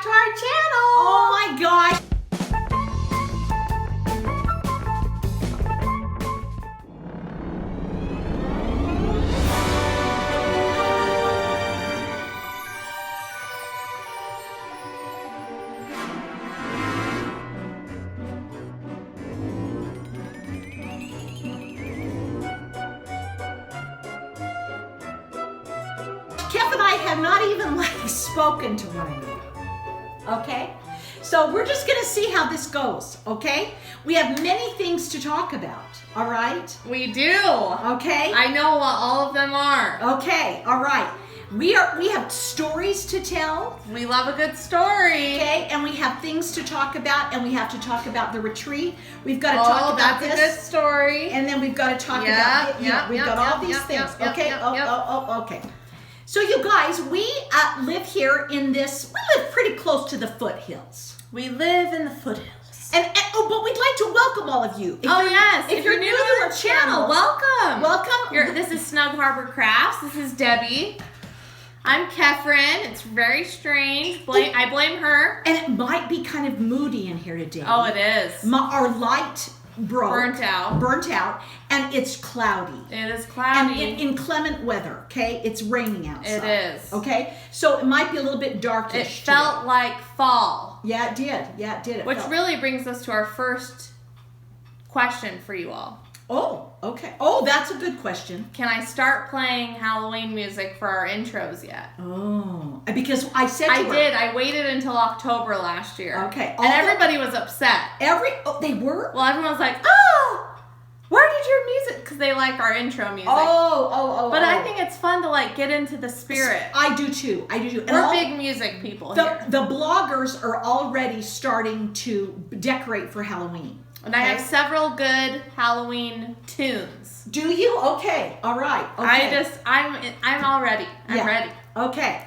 to our channel. Oh my gosh. Kev and I have not even spoken to one another, okay? So we're just gonna see how this goes, okay? We have many things to talk about, all right? We do. Okay? I know what all of them are. Okay, all right. We have stories to tell, We love a good story. okay? And we have things to talk about, and we have to talk about the retreat. We've got to talk about that's this. a good story. And then we've got to talk Yeah, about, yeah, we've yeah, got yeah, all these yeah, things, yeah, okay? yeah, yeah. Okay. So you guys, we live here in we live pretty close to the foothills. We live in the foothills. But we'd like to welcome all of you. If you're new to our channel, welcome. welcome. This is Snug Harbor Crafts. This is Debbie. I'm Kefren. It's very strange. I blame her. And it might be kind of moody in here today. Oh, it is. Our light burnt out, and it's cloudy. It is cloudy. And in inclement weather, okay? It's raining outside. It is. Okay? So it might be a little bit darkish. It felt like fall. Yeah, it did. Yeah, it did. Which really brings us to our first question for you all. Oh, okay. Oh, that's a good question. Can I start playing Halloween music for our intros yet? Oh, because I said to her. I did. I waited until October last year. Okay. And everybody was upset. They were? Well, everyone was like, oh, where did your music? Because they like our intro music. But I think it's fun to get into the spirit. I do too. And we're big music people here. The bloggers are already starting to decorate for Halloween. And I have several good Halloween tunes. Do you? Okay. All right. Okay. I'm all ready. I'm ready. Okay.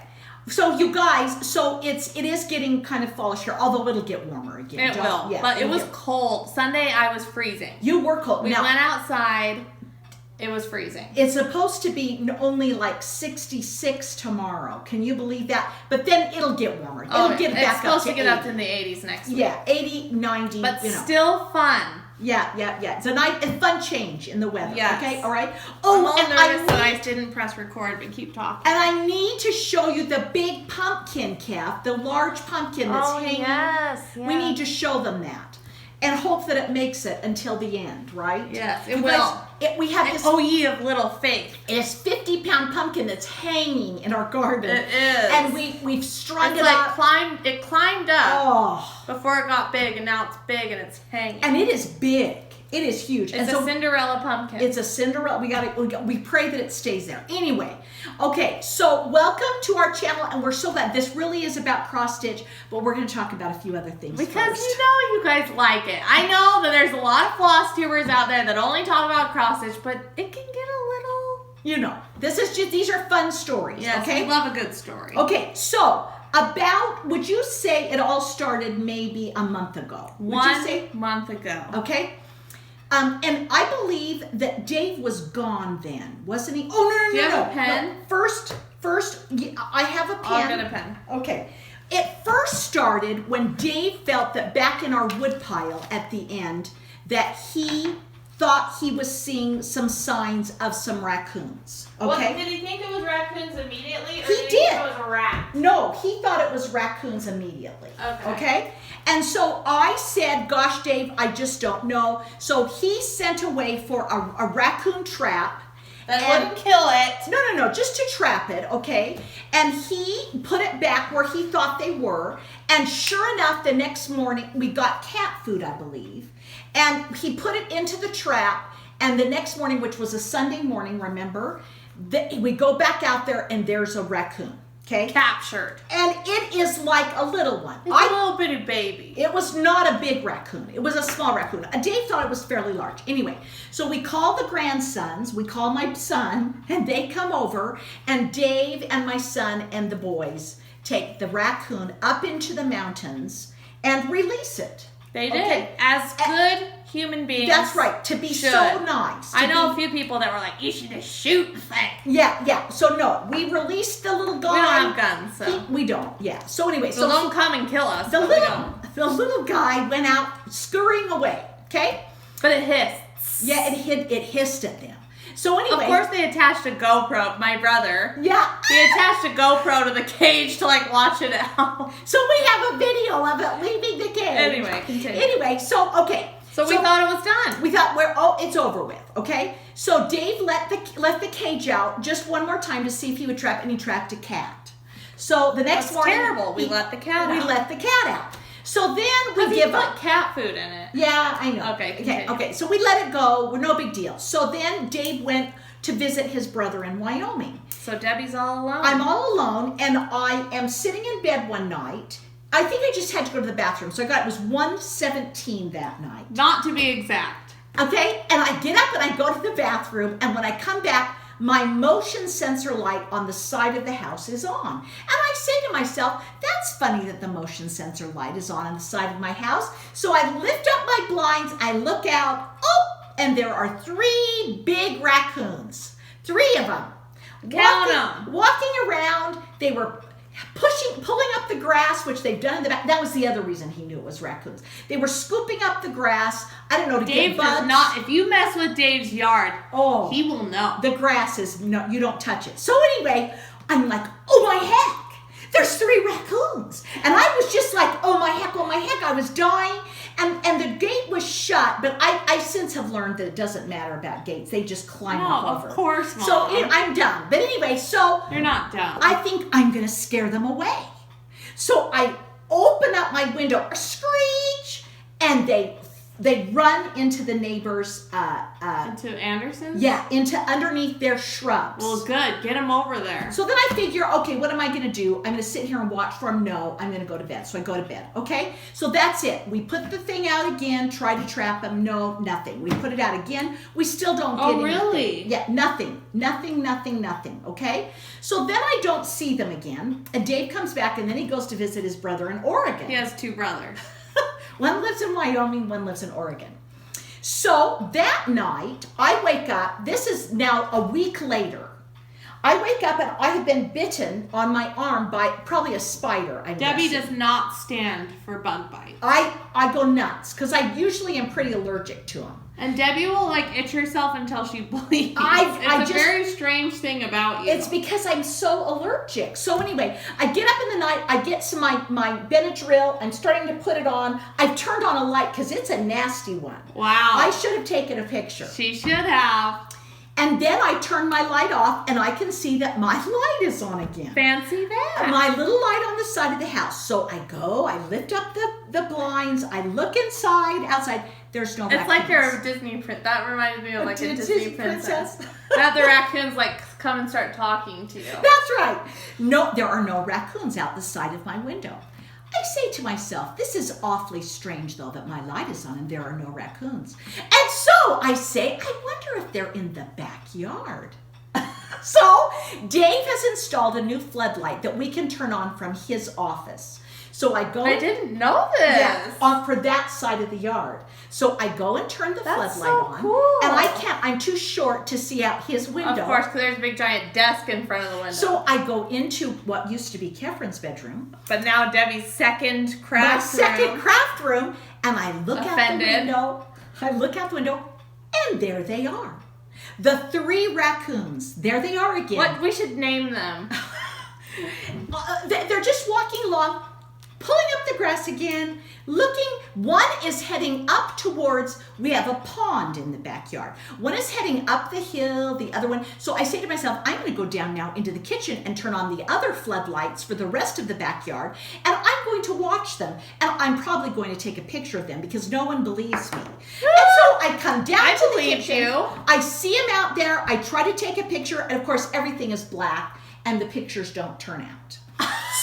So you guys, it is getting kind of fallish here, although it'll get warmer again. It will. Yeah, but it was cold. Sunday I was freezing. You were cold. We went outside. It was freezing. It's supposed to be only 66 tomorrow. Can you believe that? But then it'll get warmer. It'll get back up to 80. It's supposed to get up in the 80s next week. Yeah, 80, 90. But still fun. Yeah. It's a fun change in the weather. Yes. Okay, all right. Oh, I'm nervous that I didn't press record, but keep talking. And I need to show you the big pumpkin, Kath, the large pumpkin that's hanging. Yes. We need to show them that. And hope that it makes it until the end, right? Yes, it will. We have this. Oh, ye of little faith. It's 50-pound pumpkin that's hanging in our garden. It is. And we've strung it up. It climbed up before it got big, and now it's big and it's hanging. And it is big. It is huge. It's a Cinderella pumpkin. It's a Cinderella. We pray that it stays there. Anyway, okay. So welcome to our channel, and we're so glad. This really is about cross stitch, but we're going to talk about a few other things because first. you guys like it. I know that there's a lot of floss tubers out there that only talk about cross stitch, but it can get a little. These are fun stories. Yes, okay, we love a good story. Okay, so would you say it all started maybe a month ago? Would you say 1 month ago? Okay. And I believe that Dave was gone then, wasn't he? Oh, no. Do you have a pen? No. First, I have a pen. I'll get a pen. Okay. It first started when Dave felt that back in our wood pile at the end that he thought he was seeing some signs of some raccoons. Okay. Well, did he think it was raccoons immediately, or He did he did. think it was a rat? No, he thought it was raccoons immediately. Okay? And so I said, gosh, Dave, I just don't know. So he sent away for a raccoon trap. That wouldn't kill it. No, just to trap it, okay? And he put it back where he thought they were. And sure enough, the next morning, we got cat food, I believe. And he put it into the trap. And the next morning, which was a Sunday morning, remember? We go back out there and there's a raccoon. Okay. Captured. And it is like a little one. It's a little bitty baby. It was not a big raccoon. It was a small raccoon. Dave thought it was fairly large. Anyway, so we call the grandsons. We call my son, and they come over. And Dave and my son and the boys take the raccoon up into the mountains and release it. They did. Okay? As good human beings. That's right. To be so nice. I know a few people that were like, you should just shoot the thing. Yeah. So no, we released the little guy. We don't have guns, so. We don't, yeah. So anyway. So don't come and kill us. The little guy went out scurrying away, okay? But it hissed. Yeah, it hissed at them. So anyway. Of course they attached a GoPro, my brother. Yeah. He attached a GoPro to the cage to like watch it out. So we have a video of it leaving the cage. Anyway, continue. Anyway, so okay. So we thought it was done. We thought it's over with, okay? So Dave left the cage out just one more time to see if he would trap, and he trapped a cat. So the next morning, terrible. We let the cat out. We let the cat out. So then we give up cat food in it. Yeah, I know. Okay. So we let it go. We're no big deal. So then Dave went to visit his brother in Wyoming. So Debbie's all alone. I'm all alone, and I am sitting in bed one night. I think I just had to go to the bathroom. So it was 1:17 that night. Not to be exact. Okay, and I get up and I go to the bathroom, and when I come back, my motion sensor light on the side of the house is on. And I say to myself, that's funny that the motion sensor light is on the side of my house. So I lift up my blinds, I look out, and there are 3 big raccoons. 3 of them. Walking around. They were pulling up the grass, which they've done in the back. That was the other reason he knew it was raccoons. They were scooping up the grass. I don't know, to Dave get bugs. Does not. If you mess with Dave's yard, he will know. The grass is no, you don't touch it. So anyway, I'm like, oh my heck, there's 3 raccoons, and I was just like, oh my heck, I was dying, and the gate was shut. But I since have learned that it doesn't matter about gates; they just climb up over. Of course, Mom. So I'm done. But anyway, so you're not done. I think I'm gonna scare them away. So I open up my window, screech, and they run into the neighbor's into Anderson's? Yeah, into underneath their shrubs. Well, good. Get them over there. So then I figure, okay, what am I going to do? I'm going to sit here and watch for them? No, I'm going to go to bed. So I go to bed, okay? So that's it. We put the thing out again, try to trap them. No, nothing. We put it out again. We still don't get anything. Oh, really? Yeah, nothing, okay? So then I don't see them again. And Dave comes back, and then he goes to visit his brother in Oregon. He has 2 brothers. One lives in Wyoming, one lives in Oregon. So that night, I wake up. This is now a week later. I wake up and I have been bitten on my arm by probably a spider. Debbie does not stand for bug bites. I go nuts because I usually am pretty allergic to them. And Debbie will like itch herself until she bleeds. It's a very strange thing about you. It's because I'm so allergic. So anyway, I get up in the night, I get some my Benadryl, I'm starting to put it on. I've turned on a light because it's a nasty one. Wow. I should have taken a picture. She should have. And then I turn my light off, and I can see that my light is on again. Fancy that. My little light on the side of the house. So I go, I lift up the blinds, I look outside. There's no raccoons. It's like you're a Disney princess. That reminded me of like a Disney princess. That the raccoons like come and start talking to you. That's right. No, there are no raccoons out the side of my window. I say to myself, this is awfully strange, though, that my light is on and there are no raccoons. And so I say, I wonder if they're in the backyard. So Dave has installed a new floodlight that we can turn on from his office. So I go. I didn't know this. Yeah, for that side of the yard. So I go and turn the floodlight on. Cool. And I can't. I'm too short to see out his window. Of course, because there's a big giant desk in front of the window. So I go into what used to be Kefren's bedroom, but now Debbie's second craft room, and I look out the window. And there they are. The 3 raccoons. There they are again. What? We should name them. They're just walking along, pulling up the grass again, looking. One is heading up towards, we have a pond in the backyard. One is heading up the hill, the other one. So I say to myself, I'm going to go down now into the kitchen and turn on the other floodlights for the rest of the backyard, and I'm going to watch them. And I'm probably going to take a picture of them because no one believes me. And so I come down to the kitchen. I see them out there. I try to take a picture, and of course everything is black, and the pictures don't turn out.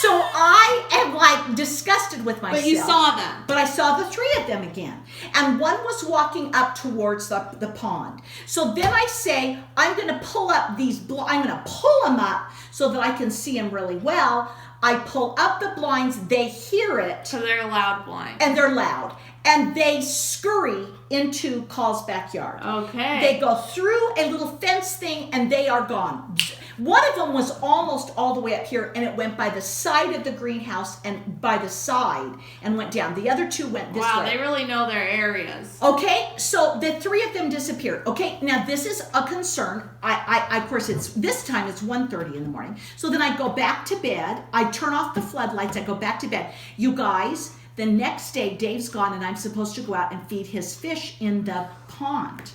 So I am like disgusted with myself. But you saw them. But I saw the 3 of them again. And one was walking up towards the pond. So then I say, I'm going to pull up I'm going to pull them up so that I can see them really well. I pull up the blinds. They hear it. So they're loud blinds. And they're loud. And they scurry into Call's backyard. Okay. They go through a little fence thing and they are gone. One of them was almost all the way up here, and it went by the side of the greenhouse and by the side and went down. The other two went this way. Wow, they really know their areas. Okay, so the three of them disappeared. Okay, now this is a concern. I of course, this time it's 1:30 in the morning. So then I go back to bed. I turn off the floodlights. I go back to bed. You guys, the next day, Dave's gone, and I'm supposed to go out and feed his fish in the pond.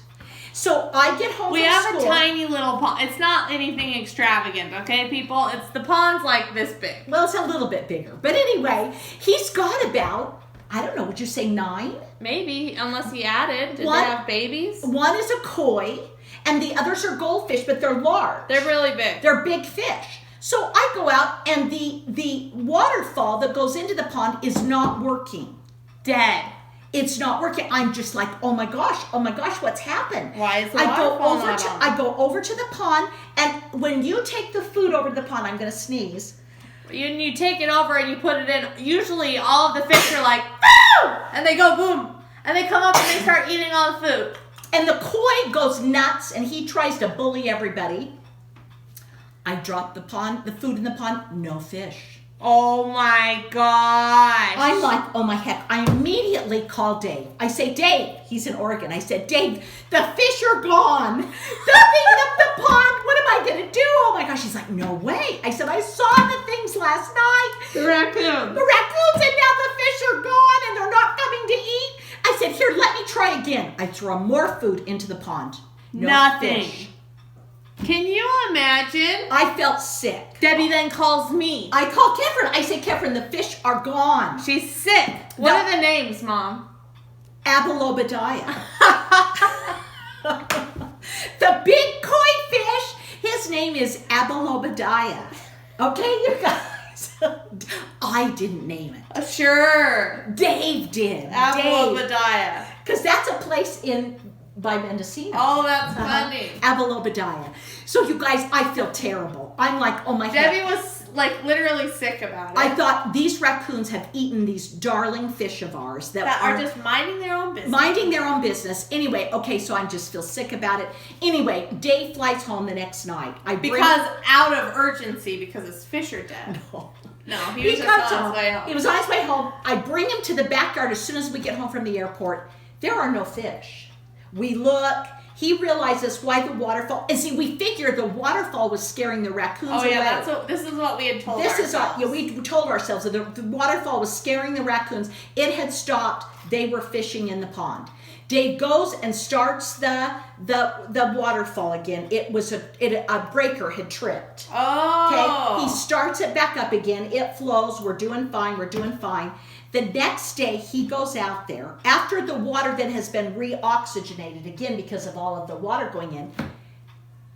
So I get home We from have school. a tiny little pond. It's not anything extravagant, okay, people? It's the pond's like this big. Well, it's a little bit bigger. But anyway, he's got about, I don't know, would you say 9? Maybe, unless he added. Did One- they have babies? One is a koi, and the others are goldfish, but they're large. They're really big. They're big fish. So I go out, and the waterfall that goes into the pond is not working. Dead. It's not working. I'm just like, oh my gosh, what's happened? Why is the I go waterfall over not to on? I go over to the pond, and when you take the food over to the pond, I'm gonna sneeze. You take it over and you put it in. Usually all of the fish are like, boom! And they go boom. And they come up and they start eating all the food. And the koi goes nuts, and he tries to bully everybody. I drop the food in the pond, no fish. Oh my gosh. I'm like, oh my heck. I immediately call Dave. I say, Dave, he's in Oregon. I said, Dave, the fish are gone. They're eating up the pond. What am I going to do? Oh my gosh. He's like, no way. I said, I saw the things last night. The raccoons. The raccoons, and now the fish are gone, and they're not coming to eat. I said, here, let me try again. I throw more food into the pond. No Nothing. fish. Can you imagine? I felt sick. Debbie then calls me. I call Kefren. I say, Kefren, the fish are gone. She's sick. What are the names, Mom? Abalobadiah. The big koi fish, his name is Abalobadiah. Okay, you guys. I didn't name it. Sure. Dave did. Abalobadiah. Because that's a place by Mendocino. Oh, that's funny. Abalobadiah. So you guys, I feel terrible. I'm like, oh my God. Debbie was like literally sick about it. I thought these raccoons have eaten these darling fish of ours that are just minding their own business. Minding their own business. Anyway, okay, so I just feel sick about it. Anyway, Dave flies home the next night. Out of urgency, because his fish are dead. No, he was just on his way home. He was on his way home. I bring him to the backyard as soon as we get home from the airport. There are no fish. We look. He realizes why the waterfall. And see, we figured the waterfall was scaring the raccoons away. Oh yeah, this is what we had told ourselves. We told ourselves that the waterfall was scaring the raccoons. It had stopped. They were fishing in the pond. Dave goes and starts the waterfall again. It was a breaker had tripped. Oh. Okay. He starts it back up again. It flows. We're doing fine. The next day, he goes out there after the water then has been re-oxygenated again because of all of the water going in,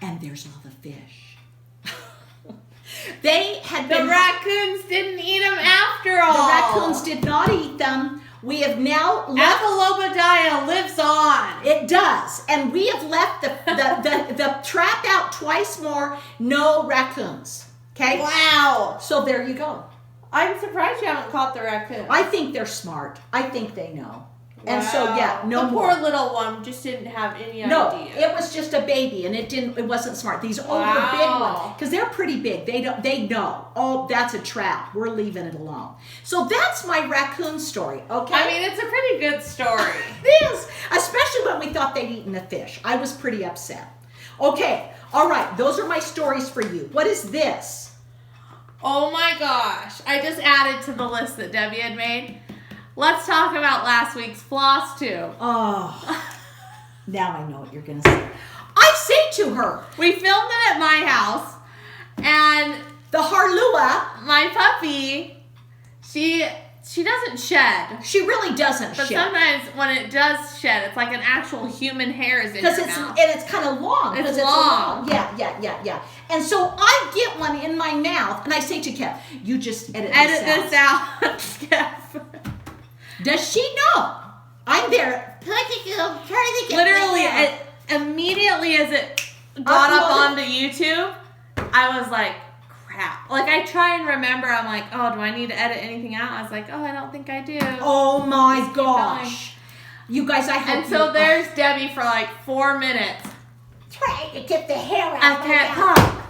and there's all the fish. The raccoons didn't eat them after all. The raccoons did not eat them. We have now left. Abalobadiah lives on. It does, and we have left the trap out twice more. No raccoons. Okay. Wow. So there you go. I'm surprised you haven't caught the raccoon. I think they're smart. I think they know. And so no the more. poor little one just didn't have any idea. No, it was just a baby, and it wasn't smart. These older big ones, because they're pretty big. They know. Oh, that's a trap. We're leaving it alone. So that's my raccoon story. Okay. I mean, it's a pretty good story. It is, especially when we thought they'd eaten the fish. I was pretty upset. Okay. All right. Those are my stories for you. What is this? Oh my gosh. I just added to the list that Debbie had made. Let's talk about last week's Flosstube. Oh, now I know what you're going to say. I say to her. We filmed it at my house, and the Harlua, my puppy, she doesn't shed. She really doesn't but shed. But sometimes when it does shed, it's like an actual human hair is in your mouth. And it's kind of long. It's long. Yeah. And so I get one in my mouth, and I say to Kev, you just edit this out. Kev. Does she know? I'm there. Literally, immediately as it got up onto YouTube, I was like, crap. crap. Like, I try and remember, I'm like, oh, do I need to edit anything out? I was like, oh, I don't think I do. Oh my gosh. You guys, I hope And so there's Debbie for like 4 minutes. trying to get the hair out I of my can't mouth. talk.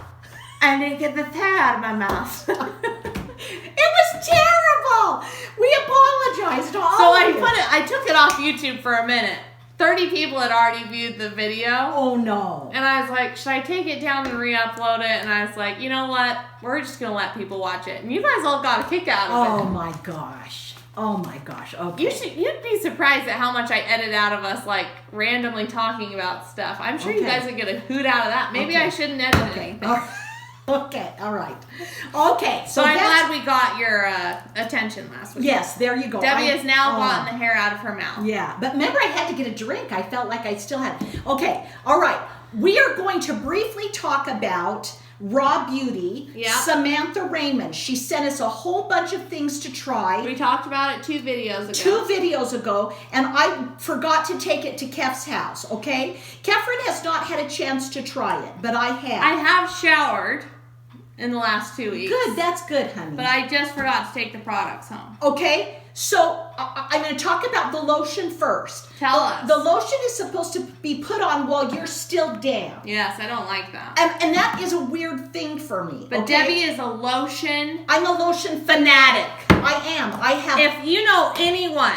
I didn't get the hair out of my mouth. It was terrible. We apologize to all So of you. I took it off YouTube for a minute. 30 people had already viewed the video. Oh no. And I was like, should I take it down and re-upload it? And I was like, you know what? We're just going to let people watch it. And you guys all got a kick out of it. Oh my gosh. Oh my gosh. Okay. You'd be surprised at how much I edit out of us, like, randomly talking about stuff. I'm sure you Okay. guys would get a hoot out of that. Maybe Okay. I shouldn't edit Okay. anything. Okay. All right. Okay. So I'm glad we got your attention last week. Yes, there you go. Debbie has now gotten the hair out of her mouth. Yeah, but remember I had to get a drink. I felt like I still had. Okay, all right. We are going to briefly talk about Raw Beauty, Yeah. Samantha Raymond. She sent us a whole bunch of things to try. We talked about it 2 videos ago. 2 videos ago, and I forgot to take it to Kef's house, okay? Kefren has not had a chance to try it, but I have. I have showered in the last 2 weeks. Good, that's good, honey. But I just forgot to take the products home. Okay, so I'm going to talk about the lotion first. Tell us. The lotion is supposed to be put on while you're still damp. Yes, I don't like that. And that is a weird thing for me. But okay? Debbie is a lotion I'm a lotion fanatic. I am. I have. If you know anyone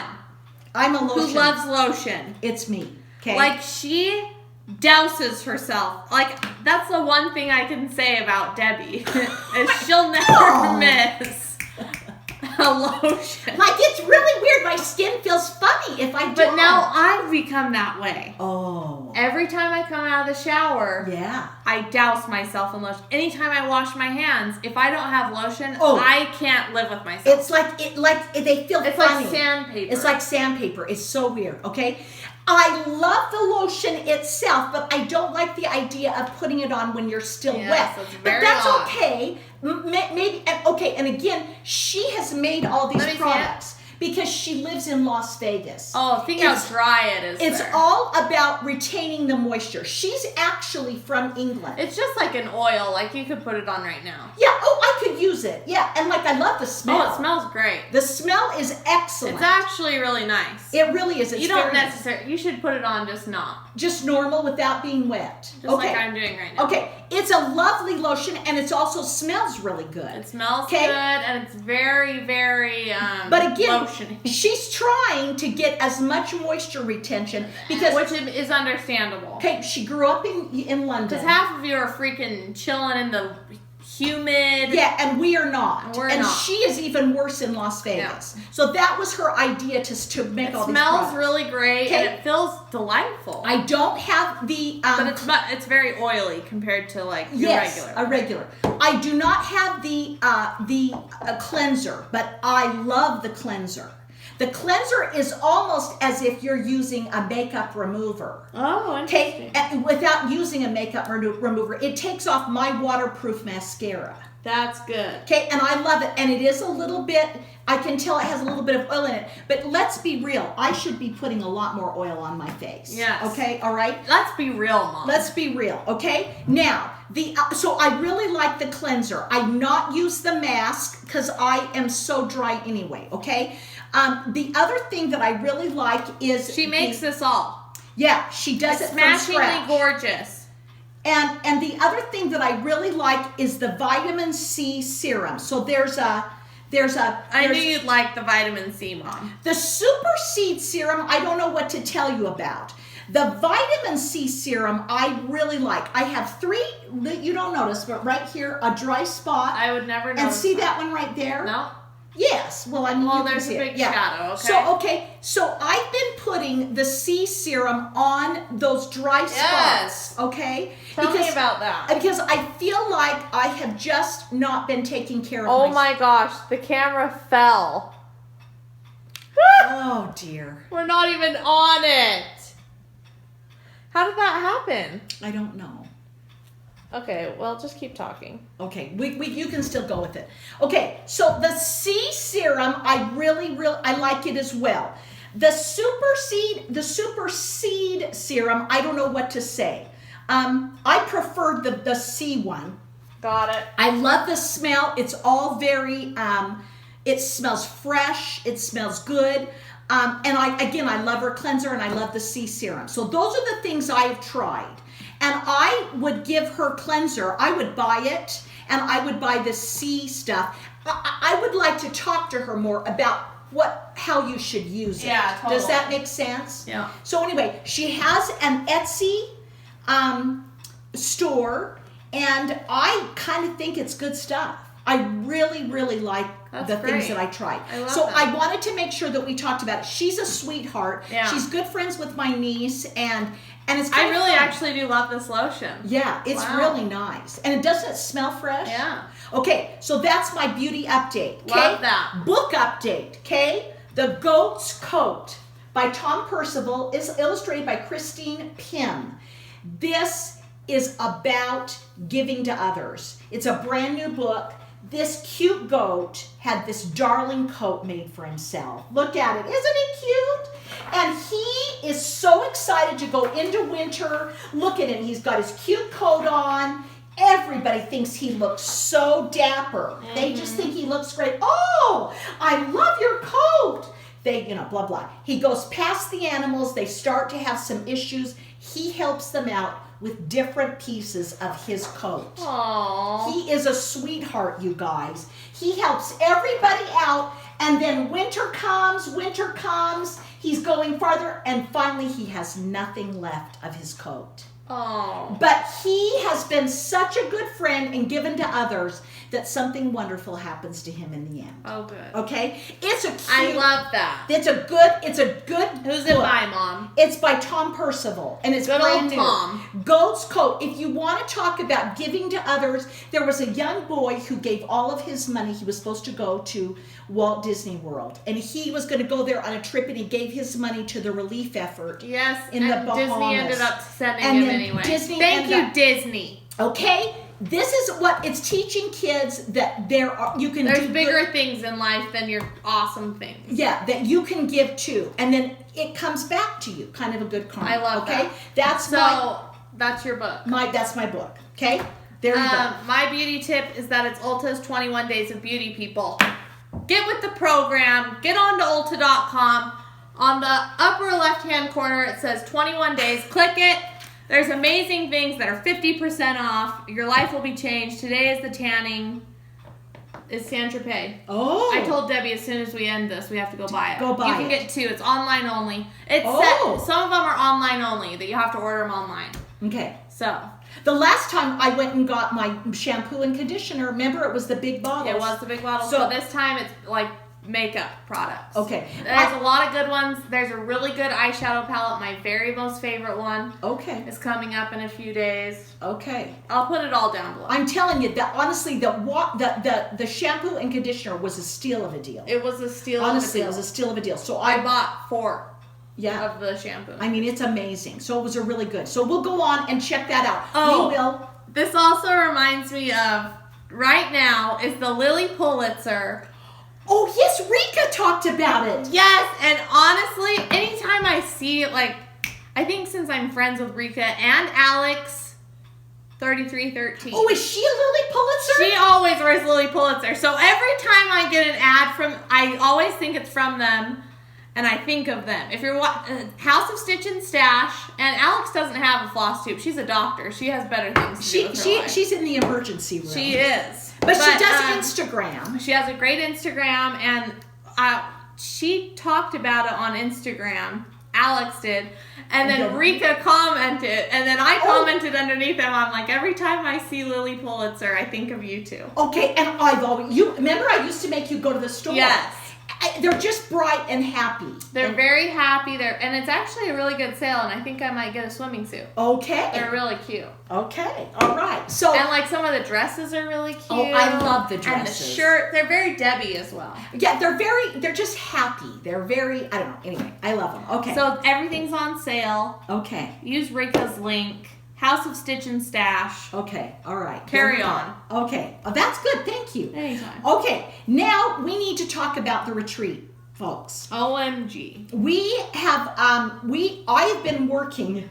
I'm a lotion. who loves lotion, It's me. Okay. like she douses herself. Like, that's the one thing I can say about Debbie is she'll never Oh. miss a lotion. Like it's really weird. My skin feels funny if I don't. But now I've become that way. Oh. Every time I come out of the shower, Yeah. I douse myself in lotion. Anytime I wash my hands, if I don't have lotion, Oh. I can't live with myself. It's like they feel It's funny. like sandpaper. It's like sandpaper. It's so weird. Okay. I love the lotion itself, but I don't like the idea of putting it on when you're still Yes, wet. that's But very that's odd. okay. Maybe and again, she has made all these Let me see products because she lives in Las Vegas. Oh, think It's- how dry it is. It's there. all about retaining the moisture. She's actually from England. It's just like an oil. Like you could put it on right now. Yeah. Oh, I could use it. Yeah, and like I love the smell. Oh, it smells great. The smell is excellent. It's actually really nice. It really is. It's You don't very nice. necessarily. You should put it on just not. Just normal without being wet. Just like I'm doing right now. Okay, it's a lovely lotion and it also smells really good. It smells Okay. good and it's very, very But again, lotiony. she's trying to get as much moisture retention because Which is understandable. okay, she grew up in London. Because half of you are freaking chilling in the humid. Yeah, and we are not. We're and not. she is even worse in Las Vegas. So that was her idea to make It all these smells products. really great Okay. and it feels delightful. I don't have the but it's very oily compared to like your yes, regular. a regular. I do not have the cleanser, but I love the cleanser. The cleanser is almost as if you're using a makeup remover. Oh, interesting. Okay, and without using a makeup remover, it takes off my waterproof mascara. That's good. Okay, and I love it, and it is a little bit. I can tell it has a little bit of oil in it. But let's be real. I should be putting a lot more oil on my face. Yes. Okay. All right. Let's be real, Mom. Let's be real, okay? Now, so I really like the cleanser. I not use the mask because I am so dry anyway, okay? The other thing that I really like is She makes this all. Yeah, she does It's it from smashingly scratch. gorgeous. And the other thing that I really like is the vitamin C serum. So I knew you'd like the vitamin C, Mom. the Super Seed serum, I don't know what to tell you about. The vitamin C serum, I really like. I have 3, you don't notice, but right here, a dry spot. I would never know. And see that one right there? No. Yes. Well, I mean, Well, you can there's see a it. big Yeah. shadow, okay. So I've been putting the C serum on those dry spots. Yes. Okay. Tell me about that. Because I feel like I have just not been taking care of Oh myself. my gosh, the camera fell. Oh dear. We're not even on it. How did that happen? I don't know. Okay, well, just keep talking. Okay, you can still go with it. Okay, so the C serum, I really I like it as well. The Super Seed serum, I don't know what to say. I prefer the C one. Got it. I love the smell. It's all very, it smells fresh. It smells good. And I love her cleanser and I love the sea serum. So those are the things I have tried. And I would give her cleanser. I would buy it and I would buy the sea stuff. I would like to talk to her more about how you should use it. Yeah, totally. Does that make sense? Yeah. So anyway, she has an Etsy store, and I kind of think it's good stuff. I really, really like things that I tried. I love so that. I wanted to make sure that we talked about it. She's a sweetheart. Yeah. She's good friends with my niece, and it's kind I of really fun. actually do love this lotion. Yeah, it's Wow. really nice. And it doesn't smell fresh. Yeah. Okay, so that's my beauty update. Okay? Love that. Book update, okay? The Goat's Coat by Tom Percival is illustrated by Christine Pym. This is about giving to others. It's a brand new book. This cute goat had this darling coat made for himself. Look at it. Isn't it cute? And he is so excited to go into winter. Look at him. He's got his cute coat on. Everybody thinks he looks so dapper. They just think he looks great. Oh, I love your coat. They, blah, blah. He goes past the animals. They start to have some issues. He helps them out with different pieces of his coat. Aww. He is a sweetheart, you guys. He helps everybody out, and then winter comes, he's going farther, and finally he has nothing left of his coat. Oh. But he has been such a good friend and given to others that something wonderful happens to him in the end. Oh, good. Okay? It's a cute... I love that. It's a good Who's it book. by, Mom? It's by Tom Percival, and it's Good brand old new. Tom. Goat's Coat. If you want to talk about giving to others, there was a young boy who gave all of his money. He was supposed to go to Walt Disney World, and he was going to go there on a trip, and he gave his money to the relief effort. Yes, in and the Bahamas. Disney ended up sending And him then anyway. Disney Thank ended you, up- Disney. Okay? This is what it's teaching kids, that you can There's do bigger good, things in life than your awesome things. yeah, that you can give to, and then it comes back to you, kind of a good karma. I love okay? that. That's That's your book. that's my book. Okay? There you go. My beauty tip is that it's Ulta's 21 Days of Beauty, people. Get with the program. Get on to Ulta.com. On the upper left-hand corner, it says 21 days. Click it. There's amazing things that are 50% off. Your life will be changed. Today is the tanning. It's Saint Tropez. Oh. I told Debbie as soon as we end this, we have to go buy it. Go buy You can it. get two. It's online only. It's Oh. some of them are online only, that you have to order them online. Okay. So, The last time I went and got my shampoo and conditioner, remember it was the big bottles. it was the big bottle. So- So this time it's like makeup products. Okay. There's a lot of good ones. There's a really good eyeshadow palette. My very most favorite one Okay. is coming up in a few days. Okay. I'll put it all down below. I'm telling you that honestly, the shampoo and conditioner was a steal of a deal. It was a steal. Honestly, of it a was deal. a steal of a deal. So I bought 4 yeah. of the shampoo. I mean, it's amazing. So it was a really good. So we'll go on and check that out. Oh. We will. This also reminds me of, right now, is the Lily Pulitzer. Oh, yes, Rika talked about it. Yes, and honestly, anytime I see, I think since I'm friends with Rika and Alex, 3313. Oh, is she a Lily Pulitzer? She always wears Lily Pulitzer. So every time I get an ad I always think it's from them, and I think of them. If you're House of Stitch and Stash, and Alex doesn't have a floss tube. She's a doctor. She has better things to do with her life. She's in the emergency room. She is. But she does Instagram. She has a great Instagram, and she talked about it on Instagram. Alex did. And then Rika commented, and then I commented underneath them. I'm like, every time I see Lily Pulitzer, I think of you too. Okay, and you remember I used to make you go to the store? Yes. They're just bright and happy. They're very happy. And it's actually a really good sale, and I think I might get a swimming suit. Okay. They're really cute. Okay. All right. So And some of the dresses are really cute. Oh, I love the And the dresses. shirt, they're very Debbie as well. yeah, they're just happy. They're very, I don't know. Anyway, I love them. Okay. So everything's on sale. Okay. Use Rika's link. House of Stitch and Stash. Okay. All right. Carry There we go. on. Okay. Oh, that's good. Thank you. Anytime. Okay. Now we need to talk about the retreat, folks. OMG. We have I have been working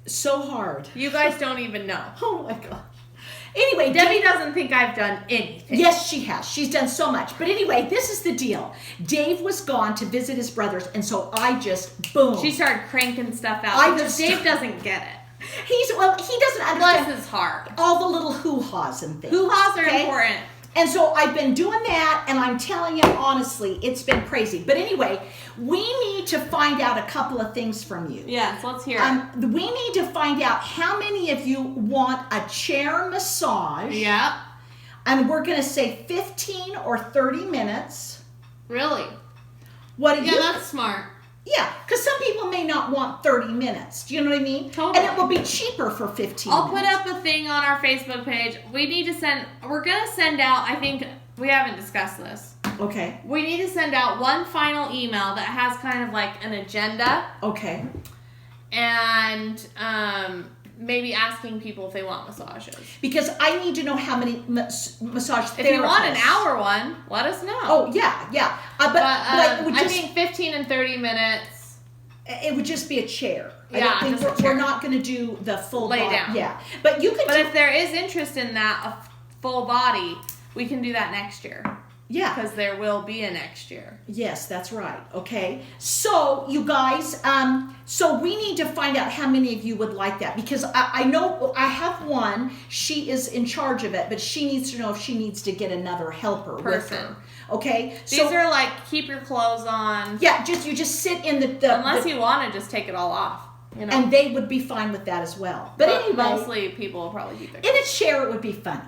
so hard. You guys don't even know. Oh my gosh. Anyway, Debbie doesn't think I've done anything. Yes, she has. She's done so much. But anyway, this is the deal. Dave was gone to visit his brothers, and so I just, boom. She started cranking stuff out because Dave doesn't get it. He doesn't understand. Bless his heart. All the little hoo-haws and things. Hoo-haws are important. And so I've been doing that, and I'm telling you honestly, it's been crazy. But anyway, we need to find out a couple of things from you. Yes, let's hear it. We need to find out how many of you want a chair massage. Yep. And we're going to say 15 or 30 minutes. Really? What do you Yeah, that's smart. Yeah, because some people may not want 30 minutes. Do you know what I mean? Totally. And it will be cheaper for 15 I'll minutes. put up a thing on our Facebook page. We're going to send out, I think, we haven't discussed this. Okay. We need to send out one final email that has kind of like an agenda. Okay. And maybe asking people if they want massages. Because I need to know how many massage therapists. If you want an hour one, let us know. Oh, yeah. But it would I think 15 and 30 minutes. It would just be a chair. Yeah, I don't think we're not going to do the full lay body. down. Yeah. But you could But if there is interest in that, a full body, we can do that next year. Yeah. Because there will be a next year. Yes, that's right. Okay. So, you guys, so we need to find out how many of you would like that. Because I know I have one. She is in charge of it. But she needs to know if she needs to get another helper with her. Okay? These are like, keep your clothes on. Yeah, you just sit in the unless you want to just take it all off. You know? And they would be fine with that as well. But anyway. Mostly people will probably keep their in a chair, it would be funny.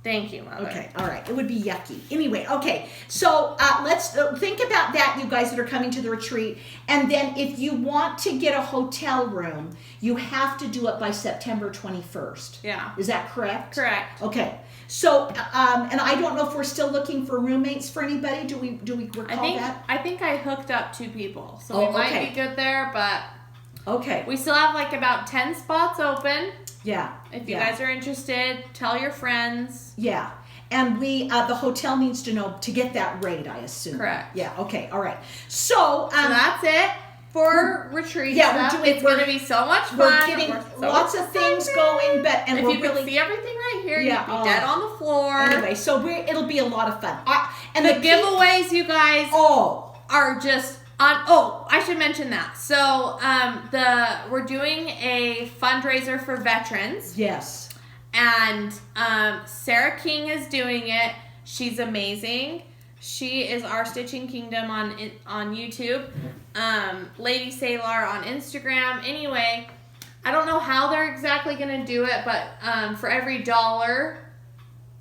Thank you, Mother. Okay, all right. It would be yucky. Anyway, okay. So let's think about that, you guys that are coming to the retreat. And then if you want to get a hotel room, you have to do it by September 21st. Yeah. Is that correct? Correct. Okay. So, and I don't know if we're still looking for roommates for anybody. Do we recall that? I think I hooked up 2 people. So we might be good there, but okay. We still have like about 10 spots open. Yeah. If you guys are interested, tell your friends. Yeah. And the hotel needs to know to get that rate, I assume. Correct. Yeah. Okay. All right. So that's it for retreat stuff. It's going to be so much fun. We're getting lots of things going, if you could see everything right here, you'd be dead on the floor. Anyway, so it'll be a lot of fun. And the giveaways, you guys, are just I should mention that. So, we're doing a fundraiser for veterans. Yes. And Sarah King is doing it. She's amazing. She is our Stitching Kingdom on YouTube. Lady Sailor on Instagram. Anyway, I don't know how they're exactly going to do it, but for every $1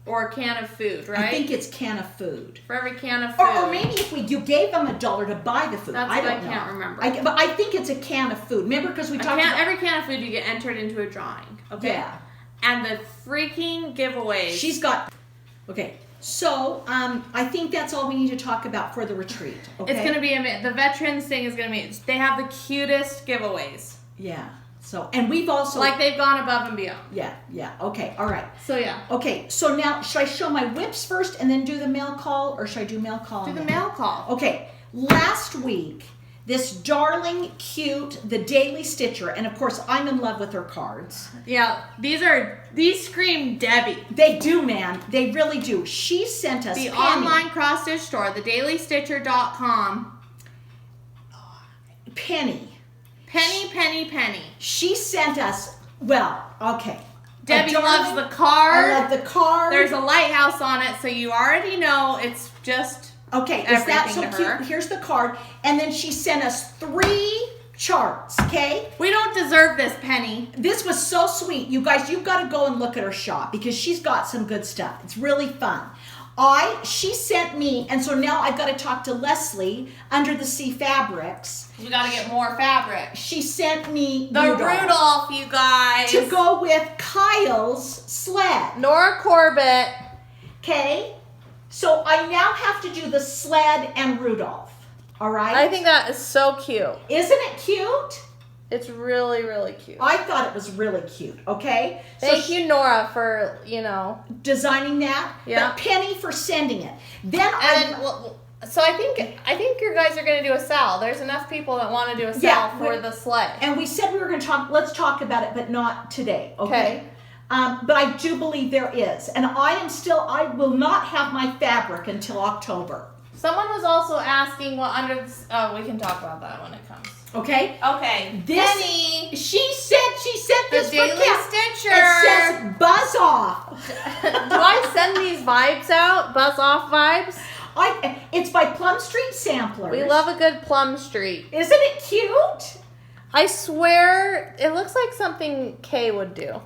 or a can of food, right? I think it's can of food. For every can of food. Or maybe if you gave them $1 to buy the food. That's I don't know. I can't remember. But I think it's a can of food. Remember, because we talked about... Every can of food, you get entered into a drawing. Okay? Yeah. And the freaking giveaways. She's got... Okay. So, I think that's all we need to talk about for the retreat. Okay? It's going to be... The veterans thing is going to be... They have the cutest giveaways. Yeah. So, and we've also... Like they've gone above and beyond. Yeah. Okay, all right. So, yeah. Okay, so now, should I show my whips first and then do the mail call, or should I do mail call? Do the mail call. Okay, last week, this darling, cute, the Daily Stitcher, and of course, I'm in love with her cards. Yeah, these scream Debbie. They do, man. They really do. She sent us the online cross-stitch store, thedailystitcher.com. Penny. Penny. She sent us, okay. Debbie loves the card. I love the card. There's a lighthouse on it, so you already know it's just is that so cute? Here's the card. And then she sent us 3 charts, okay? We don't deserve this, Penny. This was so sweet. You guys, you've got to go and look at her shop because she's got some good stuff. It's really fun. She sent me, and so now I've got to talk to Leslie, Under the Sea Fabrics. We got to get more fabric. She sent me the Rudolph, you guys. To go with Kyle's sled. Nora Corbett. Okay? So I now have to do the sled and Rudolph. All right? I think that is so cute. Isn't it cute? It's really, really cute. I thought it was really cute, okay? Thank you, Nora, for, designing that. Yeah. But Penny for sending it. So I think you guys are going to do a sale. There's enough people that want to do a sale for the sled. And we said we were going to let's talk about it, but not today, okay? But I do believe there is. And I will not have my fabric until October. Someone was also asking what under the, oh, we can talk about that when it comes. Okay? Okay. Penny, she said this the for Daily Kat. Stitcher. It says buzz off. Do I send these vibes out? Buzz off vibes? It's by Plum Street Samplers. We love a good Plum Street. Isn't it cute? I swear, it looks like something Kay would do.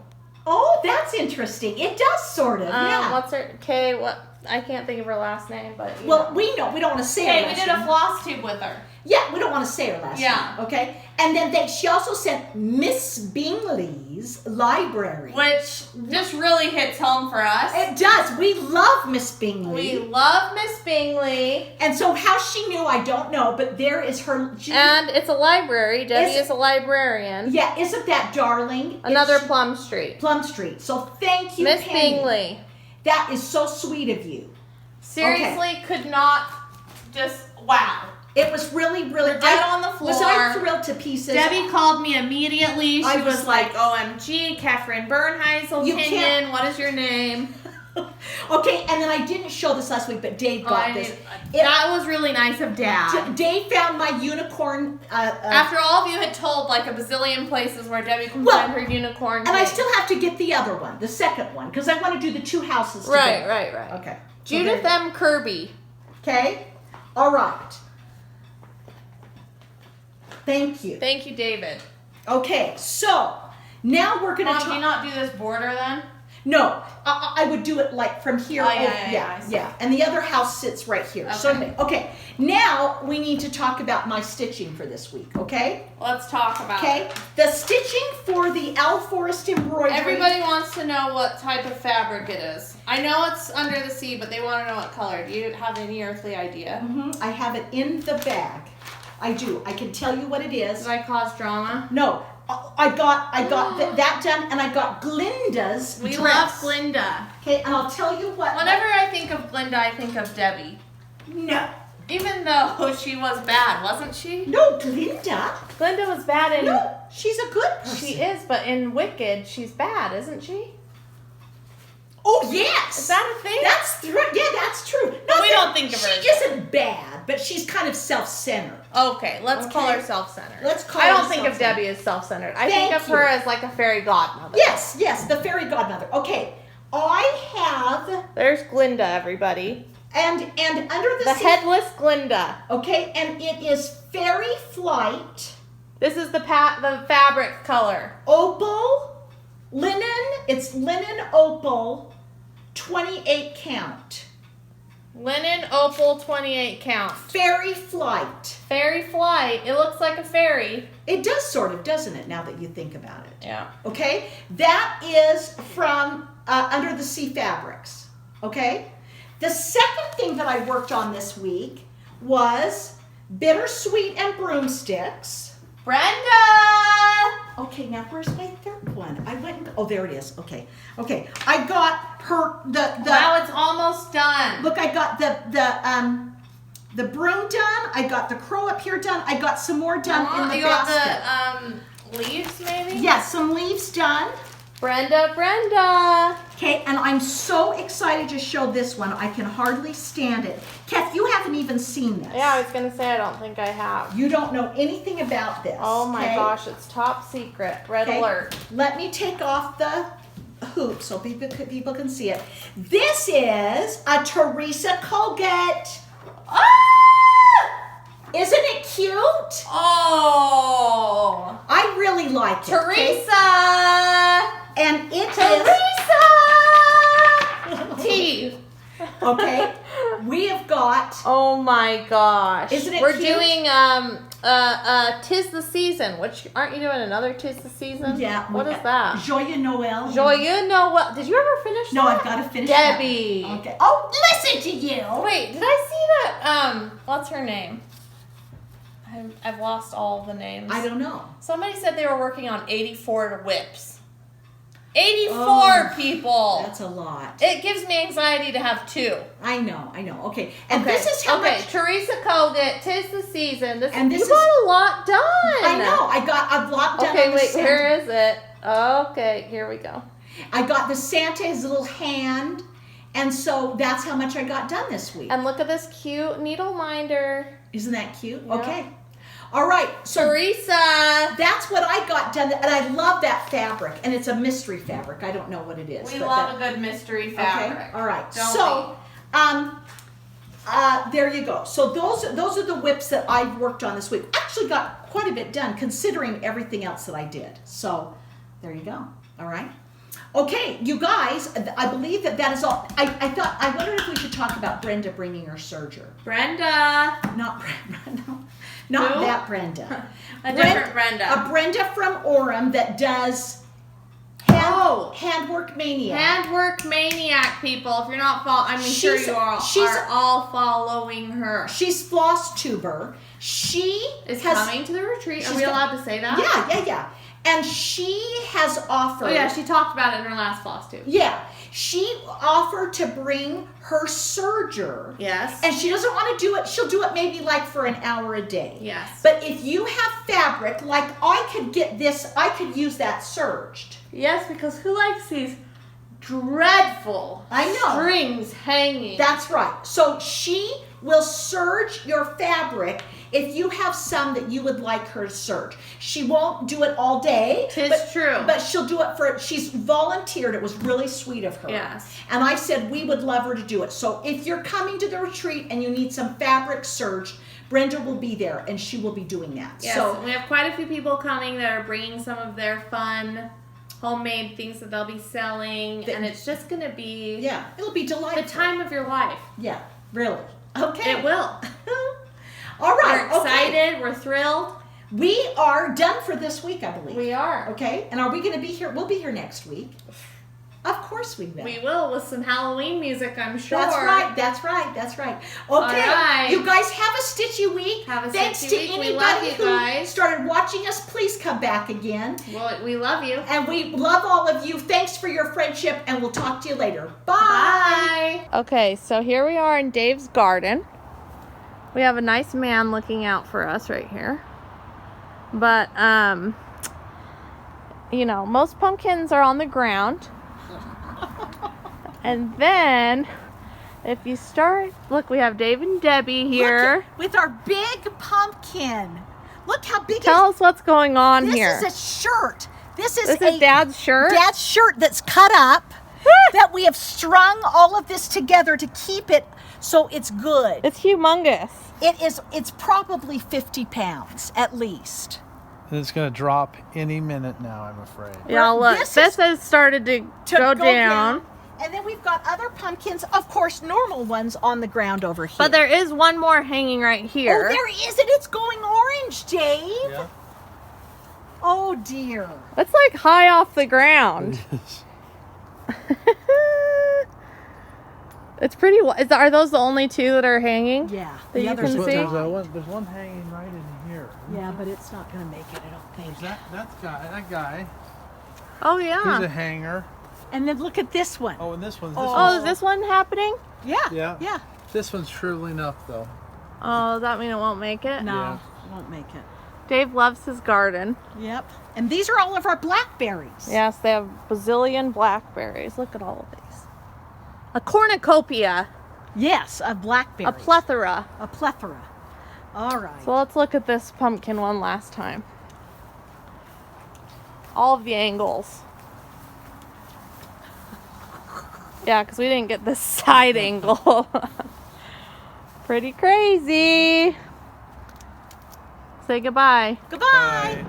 Oh, that's interesting. It does sort of, yeah. What's her, Kay, what, I can't think of her last name, but well, we know. We don't want to say her Kay, last we did name. a Flosstube with her. Yeah, we don't want to say her last name. Okay? And then she also sent Miss Bingley's library. Which just really hits home for us. It does. We love Miss Bingley. We love Miss Bingley. And so how she knew, I don't know, but there is her... And it's a library. Debbie is a librarian. Yeah, isn't that darling? Another Plum Street. Plum Street. So thank you, Miss Penny. Bingley. That is so sweet of you. Seriously, could not just, wow. It was really, really... Dead on the floor. Was I thrilled to pieces? Debbie called me immediately. She I was was like, OMG, Catherine Bernheiselpinion, what is your name? Okay, and then I didn't show this last week, but Dave got this. That was really nice of Dad. Dave found my unicorn... After all of you had told like a bazillion places where Debbie can find her unicorn. And I still have to get the other one, the second one, because I want to do the two houses together. Right. Okay. Judith M. Kirby. Okay. All right. Thank you. Thank you, David. Okay, so now we're going to Mom, do you not do this border then? No, I would do it like from here. Yeah. And the other house sits right here. Okay. So, okay. Now we need to talk about my stitching for this week, okay? Let's talk about it. Okay. The stitching for the Al Forest embroidery. Everybody wants to know what type of fabric it is. I know it's under the sea, but they want to know what color. Do you have any earthly idea? I have it in the bag. I do. I can tell you what it is. Did I cause drama? No. I got that done, and I got Glinda's We dress. love Glinda. Okay, and I'll tell you what. Whenever I think of Glinda, I think of Debbie. No. Even though she was bad, wasn't she? No, Glinda. Glinda was bad in... No, she's a good person. She is, but in Wicked, she's bad, isn't she? Oh, yes. Is that a thing? That's true. No, we don't think of her. She isn't bad, but she's kind of self-centered. Okay, let's call her self-centered. Let's call I her don't think of self-centered. Debbie as self-centered. I think of her as like a fairy godmother. Yes, the fairy godmother. Okay, I have... There's Glinda, everybody. And under the headless Glinda. Okay, and it is Fairy Flight. This is the fabric color. Opal, linen. It's linen opal, 28 count. Linen opal 28 count. Fairy Flight. Fairy Flight. It looks like a fairy. It does sort of, doesn't it, now that you think about it? Yeah. Okay? That is from Under the Sea Fabrics. Okay? The second thing that I worked on this week was Bittersweet and Broomsticks. Brenda! Okay, now where's my third one? I went and, oh, there it is. Okay. I got her wow, it's almost done. Look, I got the broom done. I got the crow up here done. I got some more done in the basket. Got the leaves, maybe? Yes, some leaves done. Brenda. Okay, and I'm so excited to show this one. I can hardly stand it. Kath, you haven't even seen this. Yeah, I was going to say I don't think I have. You don't know anything about this. Oh my gosh, it's top secret. Red alert. Let me take off the hoop so people can see it. This is a Teresa Colgate. Ah! Isn't it cute? Oh. I really like it. Teresa. And it is T. Okay. We have got. Oh my gosh. Isn't it We're cute? doing 'Tis the Season, which aren't you doing another 'Tis the Season? Yeah. What is that? Joyeux Noel. Joyeux Noel. Did you ever finish that? No, I've got to finish Debbie. that. Okay. Oh, listen to you. Wait, did I see that? What's her name? I've lost all the names. I don't know. Somebody said they were working on 84 whips. 84 people. That's a lot. It gives me anxiety to have 2. I know. Okay. And this is how much. Teresa Colgate, 'Tis the Season. You got a lot done. I know. I got a lot done. Okay, wait, where is it? Okay, here we go. I got the Santa, his little hand. And so that's how much I got done this week. And look at this cute needle minder. Isn't that cute? Yeah. Okay. All right. So Teresa. that's what I got done. And I love that fabric. And it's a mystery fabric. I don't know what it is. We but love a good mystery fabric. Okay. All right. Don't So there you go. So those are the whips that I've worked on this week. Actually got quite a bit done considering everything else that I did. So there you go. All right. Okay, you guys, I believe that is all. I wondered if we should talk about Brenda bringing her serger. Brenda. Not Brenda. Not Who? that Brenda. Different Brenda. A Brenda from Orem that does handwork maniac. Handwork maniac, people. If you're not sure you are all following her. She's Flosstuber. She is coming to the retreat. Are we allowed to say that? Yeah. And she has offered. Oh yeah, she talked about it in her last Flosstube. Yeah, she offered to bring her serger. Yes. And she doesn't want to do it. She'll do it maybe like for an hour a day. Yes. But if you have fabric, like I could get this, I could use that serged. Yes, because who likes these dreadful strings hanging? That's right. So she will serge your fabric if you have some that you would like her to serge. She won't do it all day. It's true. But she'll do it she's volunteered. It was really sweet of her. Yes. And I said we would love her to do it. So if you're coming to the retreat and you need some fabric serged, Brenda will be there and she will be doing that. Yes, so we have quite a few people coming that are bringing some of their fun homemade things that they'll be selling, and it's just going to be it'll be delightful. The time of your life. Yeah, really. Okay. It will. All right. We're excited. We're thrilled. We are done for this week, I believe. We are. Okay. And are we going to be here? We'll be here next week. Of course we will. We will, with some Halloween music, I'm sure. That's right. Okay. All right. You guys have a stitchy week. Thanks to anybody who started watching us. Please come back again. Well, we love you. And we love all of you. Thanks for your friendship, and we'll talk to you later. Bye. Okay, so here we are in Dave's garden. We have a nice man looking out for us right here. But, most pumpkins are on the ground. And then, if you start, look, we have Dave and Debbie here. Look, with our big pumpkin. Look how big Tell us what's going on here. This is a shirt. This is Dad's shirt? Dad's shirt that's cut up. That we have strung all of this together to keep it so it's good. It's humongous. It's probably 50 pounds at least. And it's going to drop any minute now, I'm afraid. Yeah, look, this has started to go down. And then we've got other pumpkins, of course, normal ones on the ground over here. But there is one more hanging right here. Oh, there is, and it's going orange, Dave. Yeah. Oh, dear. It's like high off the ground. It is. It's pretty. Are those the only two that are hanging? Yeah. That you can see? There's one hanging right in here. Yeah, but it's not going to make it, I don't think. That guy. Oh, yeah. He's a hanger. And then look at this one. Oh, and this one's. Oh, is this one happening? Yeah. This one's shriveling up, though. Oh, does that mean it won't make it? No, Yeah. it won't make it. Dave loves his garden. Yep. And these are all of our blackberries. Yes, they have bazillion blackberries. Look at all of these. A cornucopia. Yes, of blackberries. A plethora. A plethora. All right. So let's look at this pumpkin one last time. All of the angles. Yeah, because we didn't get this side angle. Pretty crazy. Say goodbye. Goodbye. Bye.